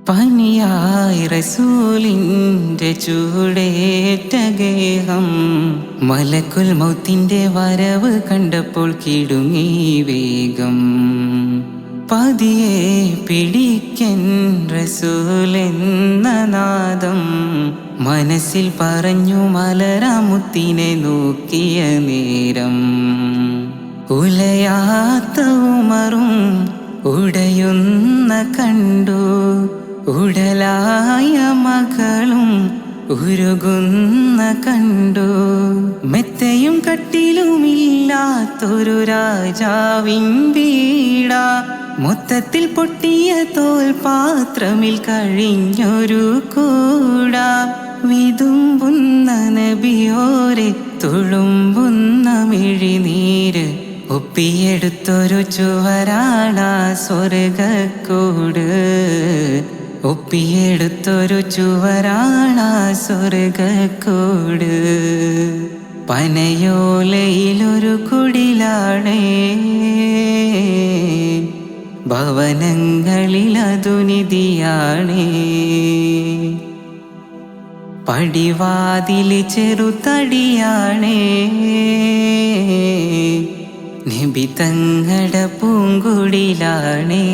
പനിയായി റസൂലിന്റെ ചൂടേറ്റ ഗേഹം മലക്കുൽ മൗത്തിന്റെ വരവ് കണ്ടപ്പോൾ കിടുങ്ങി വേഗം. പതിയെ പിടിക്കൻ റസൂലെന്ന നാദം മനസ്സിൽ പറഞ്ഞു മലരാമുത്തിനെ നോക്കിയ നേരം. ഉലയാത്ത ഉമറും ഉടയുന്ന കണ്ടു, ഉടലായ മകളും ഉരുകുന്ന കണ്ടു. മെത്തയും കട്ടിലുമില്ലാത്തൊരു രാജാവിൻ വീട, മൊത്തത്തിൽ പൊട്ടിയ തോൽപാത്രമിൽ കഴിഞ്ഞൊരു കൂട. വിതുമ്പുന്ന നബിയോരെ തുളുമ്പുന്ന മിഴിനീര് ഒപ്പിയെടുത്തൊരു ചുവരാണാ സ്വർഗക്കൂട്. ഒപ്പിയെടുത്തൊരു ചുവരാണാ സ്വർഗക്കൂട്. പനയോലയിലൊരു കുടിലാണേ, ഭവനങ്ങളിലതു നിധിയാണേ. പടിവാതില് ചെറുതടിയാണേ, നബി തങ്ങടെ പൂങ്കുടിലാണേ.